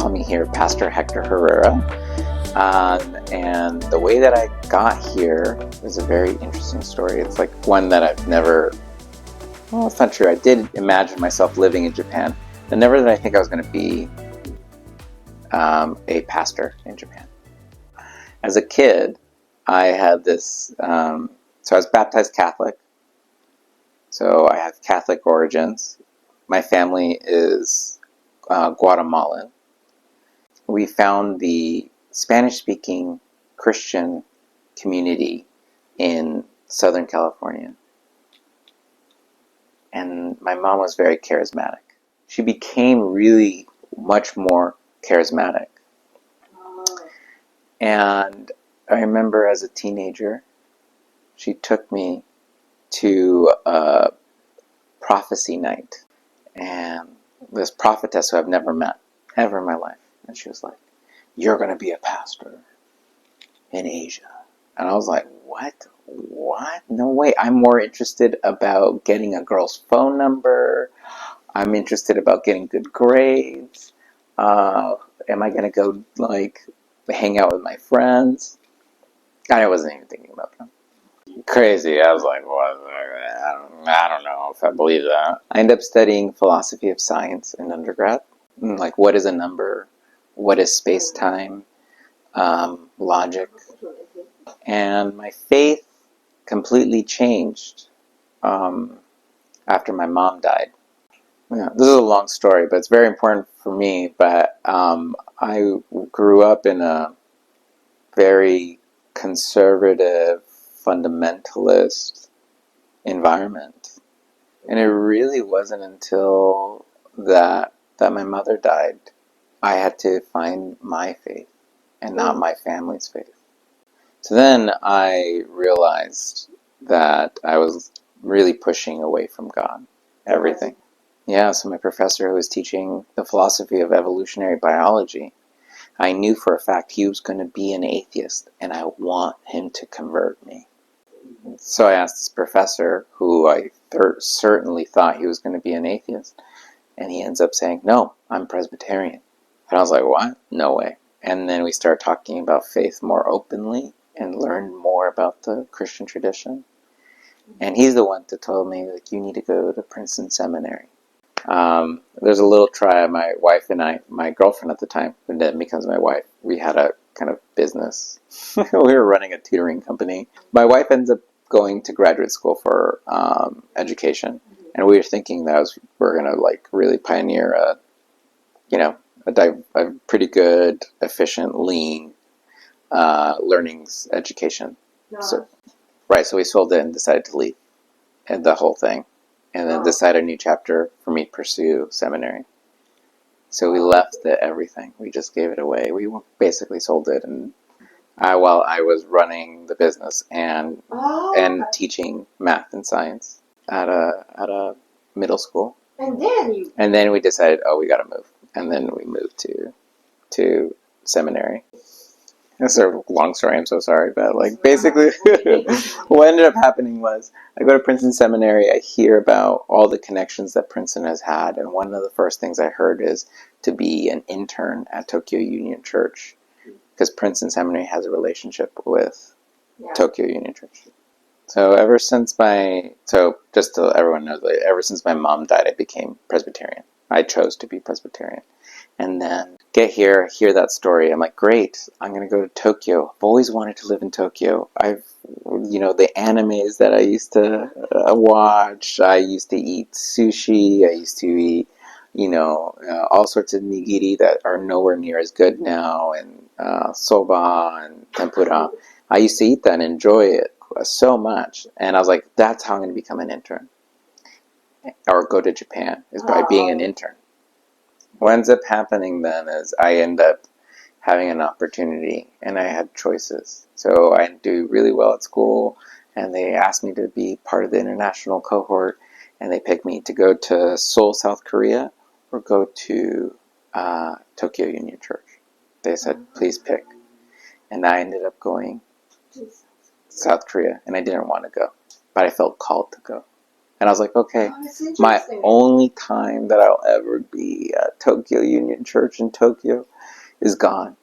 call me here Pastor Hector Herrera. And the way that I got here is a very interesting story. It's like one that I've never, well, it's not true. I did imagine myself living in Japan, but never did I think I was going to be a pastor in Japan. As a kid, I had this, so I was baptized Catholic. So I have Catholic origins. My family is Guatemalan. We found the Spanish-speaking Christian community in Southern California. And my mom was very charismatic. She became really much more charismatic. And I remember as a teenager, she took me to a prophecy night. And this prophetess who I've never met ever in my life. And she was like, "You're going to be a pastor in Asia." And I was like, what? No way. I'm more interested about getting a girl's phone number. I'm interested about getting good grades. Am I going to go, hang out with my friends? I wasn't even thinking about that. Crazy. I was like, what? I don't know if I believe that. I ended up studying philosophy of science in undergrad. Like, what is a number? What is space-time? Logic. And my faith completely changed after my mom died. Yeah, this is a long story, but it's very important for me. But I grew up in a very conservative, fundamentalist environment. And it really wasn't until that my mother died, I had to find my faith and not my family's faith. So then I realized that I was really pushing away from God, everything. Yeah, so my professor who was teaching the philosophy of evolutionary biology, I knew for a fact he was going to be an atheist, and I want him to convert me. So I asked this professor, who I certainly thought he was going to be an atheist, and he ends up saying, "No, I'm Presbyterian." And I was like, "What? No way." And then we started talking about faith more openly and learned more about the Christian tradition. And he's the one that told me, you need to go to Princeton Seminary. There's a little tribe, my wife and I, my girlfriend at the time, who then becomes my wife, we had a kind of business. We were running a tutoring company. My wife ends up going to graduate school for education. And we were thinking that we're going to really pioneer a pretty good, efficient, lean learnings education. So we sold it and decided to leave and the whole thing, and then decided a new chapter for me to pursue seminary. So we left everything. We just gave it away. We basically sold it, and while I was running the business and teaching math and science at a middle school. And then we decided, we got to move, and then we moved to seminary. It's a long story, I'm so sorry, but basically what ended up happening was I go to Princeton Seminary, I hear about all the connections that Princeton has had, and one of the first things I heard is to be an intern at Tokyo Union Church, because Princeton Seminary has a relationship with Tokyo Union Church. So just so everyone knows, ever since my mom died, I became Presbyterian. I chose to be Presbyterian. And then get here, hear that story. I'm like, great, I'm going to go to Tokyo. I've always wanted to live in Tokyo. The animes that I used to watch, I used to eat sushi, I used to eat, all sorts of nigiri that are nowhere near as good now, and soba and tempura. I used to eat that and enjoy it so much. And I was like, that's how I'm going to become an intern. Or go to Japan, is by being an intern. What ends up happening then is I end up having an opportunity, and I had choices. So I do really well at school, and they asked me to be part of the international cohort, and they picked me to go to Seoul, South Korea, or go to Tokyo Union Church. They said, please pick. And I ended up going to South Korea, and I didn't want to go, but I felt called to go. And I was like, okay, That's my interesting. only time that I'll ever be at Tokyo Union Church in Tokyo is gone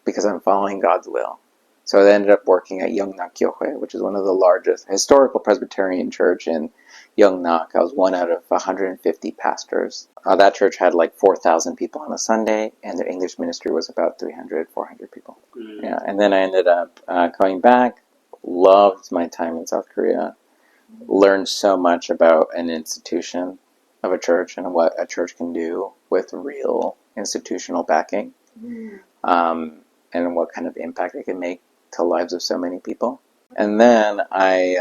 because I'm following God's will. So I ended up working at Yongnak Kyohei, which is one of the largest historical Presbyterian church in Yongnak. I was one out of 150 pastors. That church had like 4,000 people on a Sunday, and their English ministry was about 300, 400 people. Yeah, and then I ended up coming back, loved my time in South Korea, learned so much about an institution of a church and what a church can do with real institutional backing, and what kind of impact it can make to the lives of so many people. And then I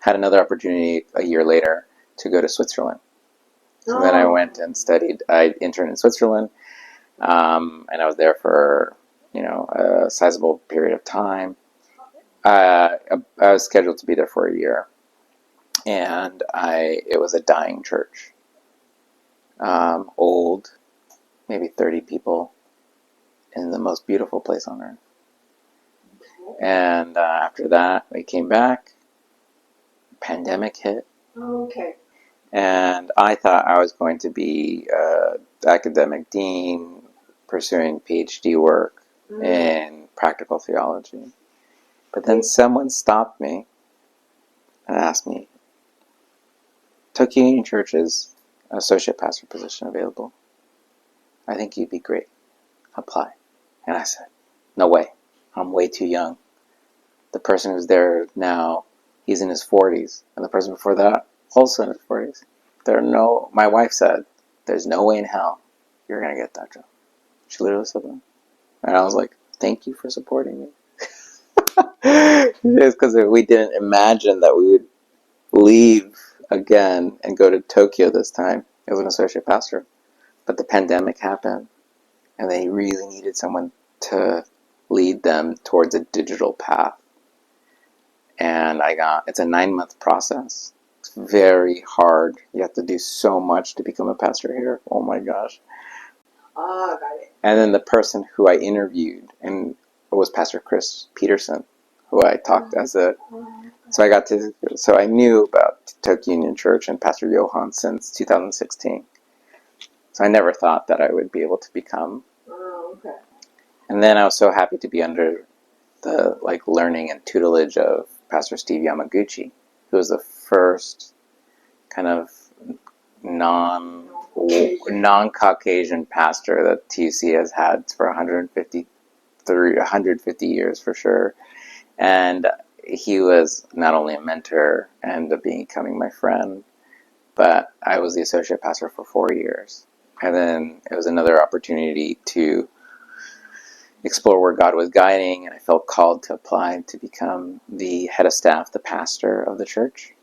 had another opportunity a year later to go to Switzerland. So then I went and studied. I interned in Switzerland, and I was there for a sizable period of time. I was scheduled to be there for a year, and it was a dying church, old, maybe 30 people, in the most beautiful place on earth. And after that, we came back. Pandemic hit. Okay. And I thought I was going to be academic dean, pursuing PhD work in practical theology. But then someone stopped me and asked me, Tokyo Union Church's associate pastor position available. I think you'd be great. Apply. And I said, no way. I'm way too young. The person who's there now, he's in his 40s. And the person before that, also in his 40s. My wife said, there's no way in hell you're going to get that job. She literally said that. And I was like, thank you for supporting me. Just because we didn't imagine that we would leave again and go to Tokyo this time as an associate pastor. But the pandemic happened, and they really needed someone to lead them towards a digital path. And it's a 9-month process. It's very hard. You have to do so much to become a pastor here. Oh my gosh. Got it. And then the person who I interviewed was Pastor Chris Peterson, who I talked so I knew about Tokyo Union Church and Pastor Johan since 2016. So I never thought that I would be able to become. Okay. And then I was so happy to be under the learning and tutelage of Pastor Steve Yamaguchi, who was the first kind of non-Caucasian pastor that TUC has had for 150 years for sure. And he was not only a mentor and becoming my friend, but I was the associate pastor for 4 years. And then it was another opportunity to explore where God was guiding, and I felt called to apply to become the head of staff, the pastor of the church.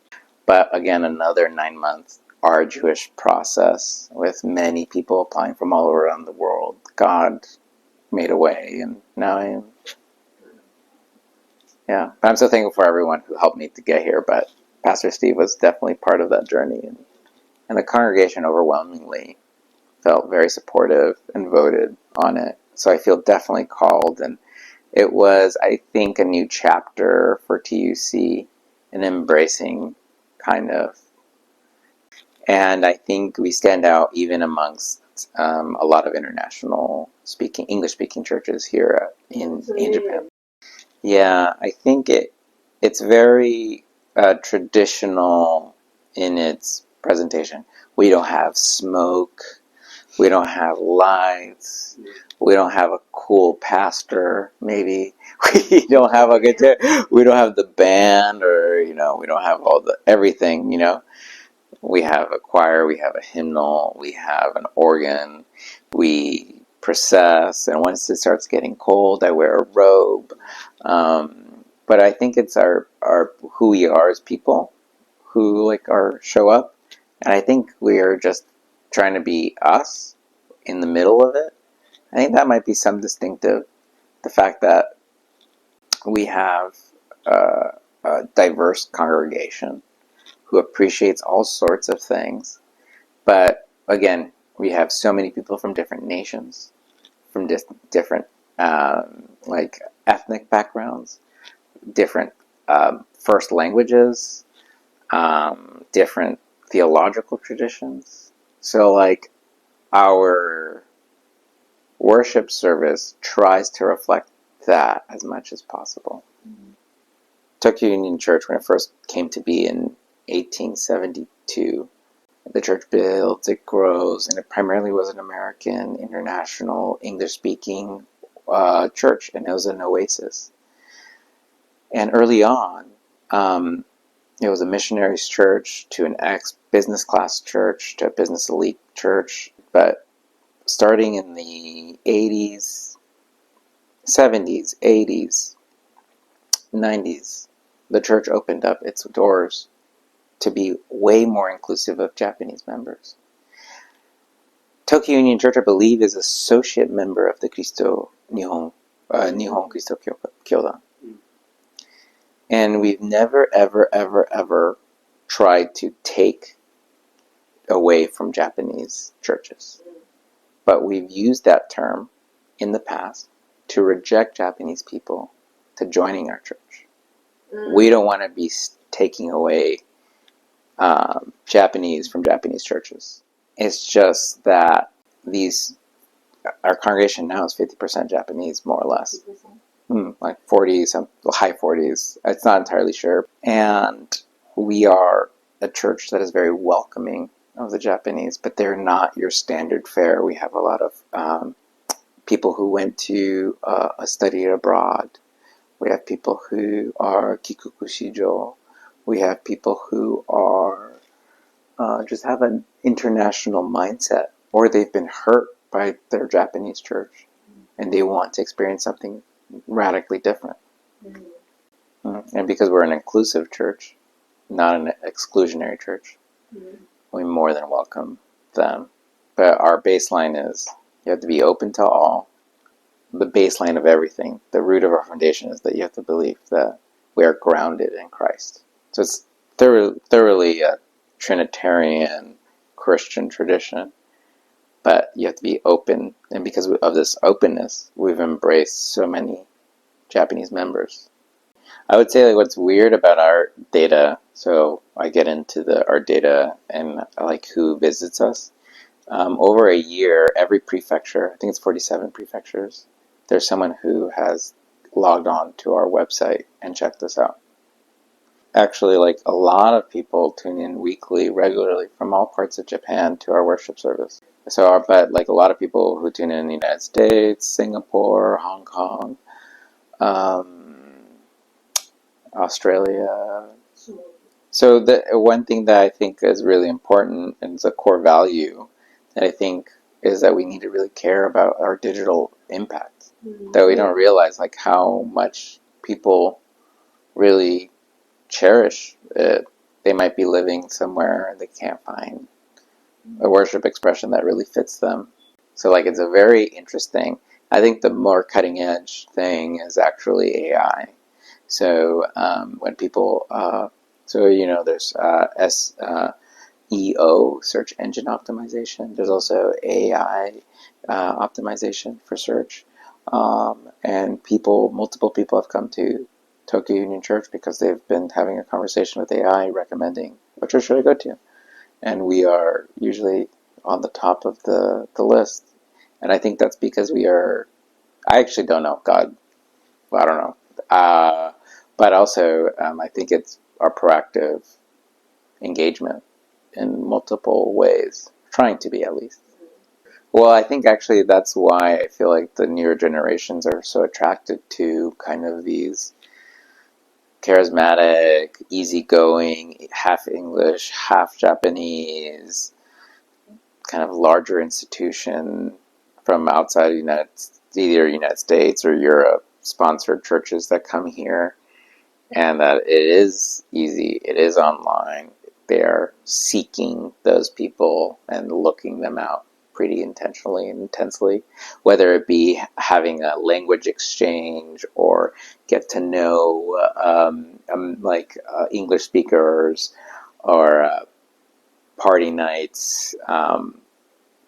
But again, another 9-month arduous process with many people applying from all around the world. God made a way, and now I am. Yeah, but I'm so thankful for everyone who helped me to get here, but Pastor Steve was definitely part of that journey, and the congregation overwhelmingly felt very supportive and voted on it. So I feel definitely called, and it was, I think, a new chapter for TUC, an embracing kind of. And I think we stand out even amongst a lot of English-speaking churches here in Japan. Yeah, I think it's very traditional in its presentation. We don't have smoke. We don't have lights. We don't have a cool pastor, maybe. We don't have a guitar. We don't have the band, or, we don't have everything, We have a choir, we have a hymnal, we have an organ, we process, and once it starts getting cold, I wear a robe. But I think it's our who we are as people who show up, and I think we are just trying to be us in the middle of it. I think that might be some distinctive. The fact that we have a diverse congregation who appreciates all sorts of things. But again, we have so many people from different nations, from different ethnic backgrounds, different first languages. different theological traditions. So, like, our worship service tries to reflect that as much as possible. Tokyo Union Church, when it first came to be in 1872, the church builds, it grows, and it primarily was an American, international, English-speaking church, and it was an oasis. And early on, it was a missionaries church to an ex-business class church to a business elite church. But starting in the 80s, 70s, 80s, 90s, the church opened up its doors to be way more inclusive of Japanese members. Tokyo Union Church, I believe, is associate member of the Nihon Christo Kyodan. And we've never, ever, ever, ever tried to take away from Japanese churches. But we've used that term in the past to reject Japanese people to joining our church. We don't want to be taking away Japanese from Japanese churches. It's just that our congregation now is 50% Japanese, more or less. Like 40, some high 40s. It's not entirely sure. And we are a church that is very welcoming of the Japanese, but they're not your standard fare. We have a lot of people who went to a study abroad. We have people who are kikuku shijo. We have people who are just have an international mindset, or they've been hurt by their Japanese church, and they want to experience something radically different. And because we're an inclusive church, not an exclusionary church, we more than welcome them. But our baseline is you have to be open to all. The baseline of everything, the root of our foundation, is that you have to believe that we are grounded in Christ. So it's thoroughly a Trinitarian Christian tradition, but you have to be open. And because of this openness, we've embraced so many Japanese members. I would say, like, what's weird about our data, so I get into our data and like who visits us. Over a year, every prefecture, I think it's 47 prefectures, there's someone who has logged on to our website and checked us out. Actually, like, a lot of people tune in weekly, regularly, from all parts of Japan to our worship service. But like a lot of people who tune in the United States, Singapore, Hong Kong, Australia. So the one thing that I think is really important and is a core value that I think is that we need to really care about our digital impact. That we don't realize like how much people really cherish it. They might be living somewhere and they can't find a worship expression that really fits them. So like it's a very interesting. I think the more cutting edge thing is actually AI. So when people, there's SEO, search engine optimization. There's also AI optimization for search. And multiple people have come to Tokyo Union Church because they've been having a conversation with AI recommending what church should I go to. And we are usually on the top of the list. And I think that's because I actually don't know, God, I don't know. But also, I think it's our proactive engagement in multiple ways, trying to be at least. Well, I think actually that's why I feel like the newer generations are so attracted to kind of these charismatic, easygoing, half English, half Japanese, kind of larger institution from outside of either United States or Europe, sponsored churches that come here, and that it is easy, it is online. They're seeking those people and looking them out pretty intentionally and intensely, whether it be having a language exchange or get to know English speakers or party nights.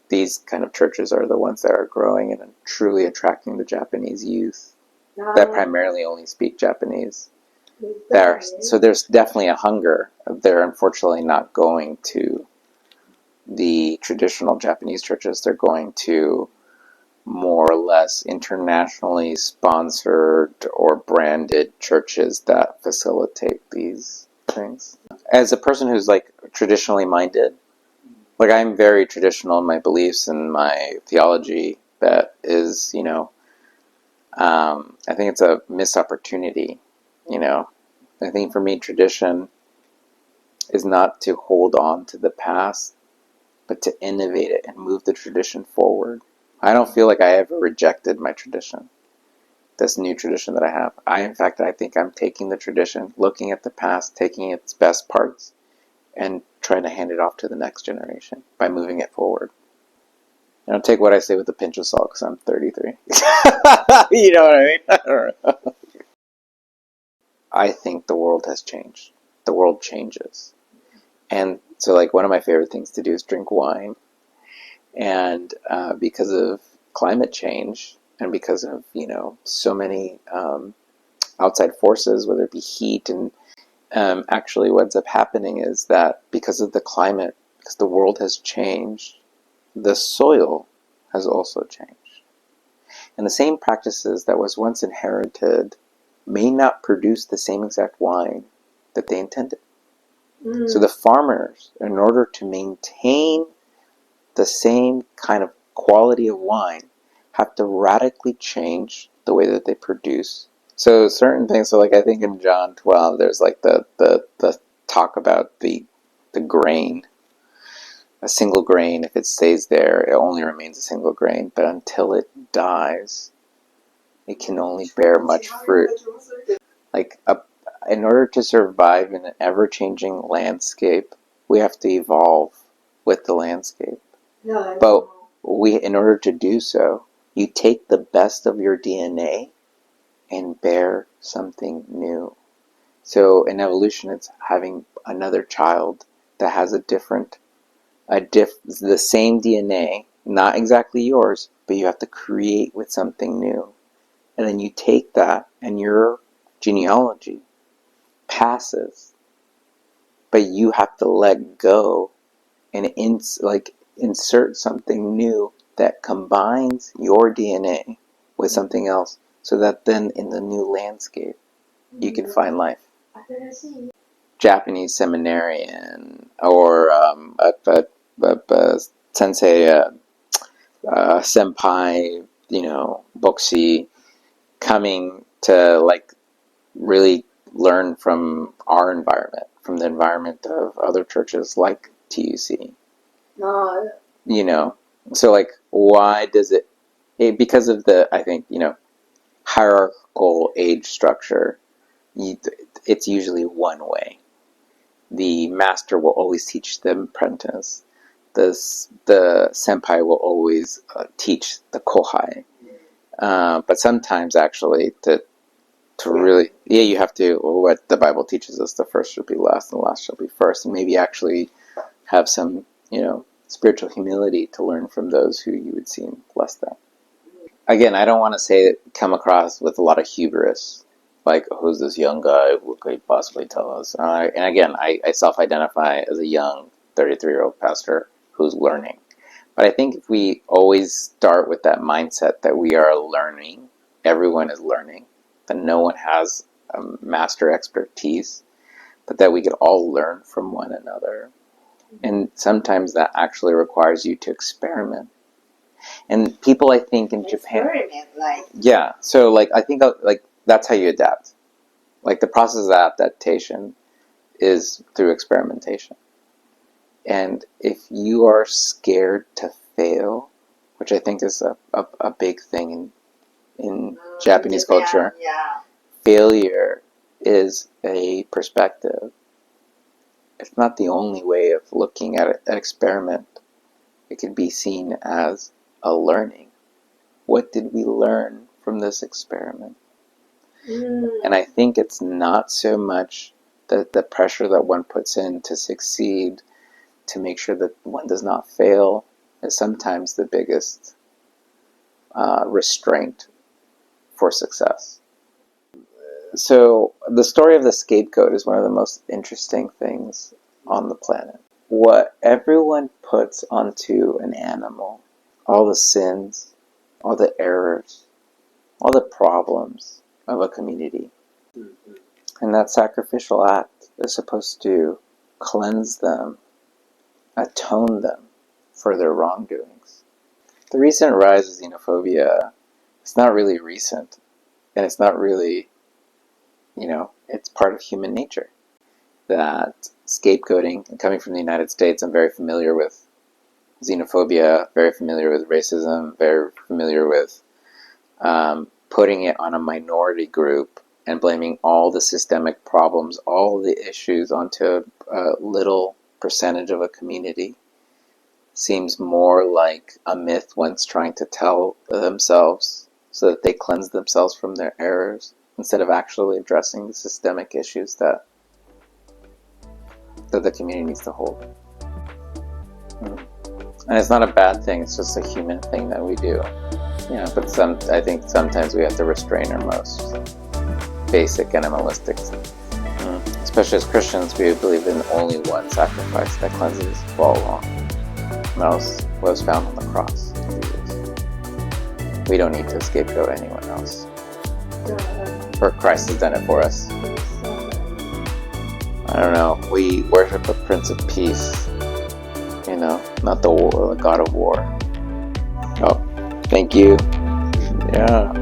These kind of churches are the ones that are growing and truly attracting the Japanese youth that primarily only speak Japanese. So there's definitely a hunger. They're unfortunately not going to the traditional Japanese churches. They're going to more or less internationally sponsored or branded churches that facilitate these things. As a person who's like traditionally minded, like I'm very traditional in my beliefs and my theology, that is, I think it's a missed opportunity. I think for me, tradition is not to hold on to the past, but to innovate it and move the tradition forward. I don't feel like I ever rejected my tradition, this new tradition that I have. In fact, I think I'm taking the tradition, looking at the past, taking its best parts, and trying to hand it off to the next generation by moving it forward. Take what I say with a pinch of salt because I'm 33. You know what I mean? I don't know. I think the world has changed. The world changes. And so, like, one of my favorite things to do is drink wine. And because of climate change and because of, so many outside forces, whether it be heat and actually what ends up happening is that because of the climate, because the world has changed, the soil has also changed. And the same practices that was once inherited may not produce the same exact wine that they intended. So the farmers, in order to maintain the same kind of quality of wine, have to radically change the way that they produce. So certain things, so like I think in John 12, there's like the talk about the grain. A single grain, if it stays there, it only remains a single grain, but until it dies, it can only bear much fruit. Like, in order to survive in an ever-changing landscape, we have to evolve with the landscape. But in order to do so, you take the best of your DNA and bear something new. So in evolution, it's having another child that has the same DNA, not exactly yours, but you have to create with something new. And then you take that and your genealogy passes, but you have to let go and insert something new that combines your DNA with something else, so that then in the new landscape you can find life. Japanese seminarian or a sensei, senpai, boxy, coming to like really learn from our environment, from the environment of other churches like TUC. So like, why does because of the, I think, hierarchical age structure, it's usually one way. The master will always teach the apprentice. The senpai will always teach the kohai. But sometimes actually to really, you have to, what the Bible teaches us, the first shall be last and the last shall be first, and maybe actually have some, spiritual humility to learn from those who you would seem less than. Again, I don't want to come across with a lot of hubris, like, who's this young guy, what could he possibly tell us? And again, I self-identify as a young 33-year-old pastor who's learning. But I think if we always start with that mindset that we are learning, everyone is learning, that no one has a master expertise, but that we could all learn from one another. And sometimes that actually requires you to experiment. And people, I think, in Japan... Yeah, so, like, I think, like, that's how you adapt. Like, the process of adaptation is through experimentation. And if you are scared to fail, which I think is a big thing in Japanese culture, failure is a perspective. It's not the only way of looking at an experiment. It can be seen as a learning. What did we learn from this experiment? And I think it's not so much the pressure that one puts in to succeed, to make sure that one does not fail, is sometimes the biggest restraint for success. So the story of the scapegoat is one of the most interesting things on the planet. What everyone puts onto an animal, all the sins, all the errors, all the problems of a community. And that sacrificial act is supposed to cleanse them, atone them for their wrongdoings. The recent rise of xenophobia is not really recent, and it's not really, it's part of human nature. That scapegoating, and coming from the United States, I'm very familiar with xenophobia, very familiar with racism, very familiar with putting it on a minority group and blaming all the systemic problems, all the issues onto a little percentage of a community seems more like a myth one's trying to tell themselves so that they cleanse themselves from their errors instead of actually addressing the systemic issues that the community needs to hold. And it's not a bad thing, it's just a human thing that we do. But I think sometimes we have to restrain our most basic animalistic, especially as Christians, we believe in only one sacrifice that cleanses all wrong. And that was what was found on the cross. We don't need to scapegoat anyone else. For Christ has done it for us. I don't know. We worship a Prince of Peace, not the God of War. Oh, thank you. Yeah.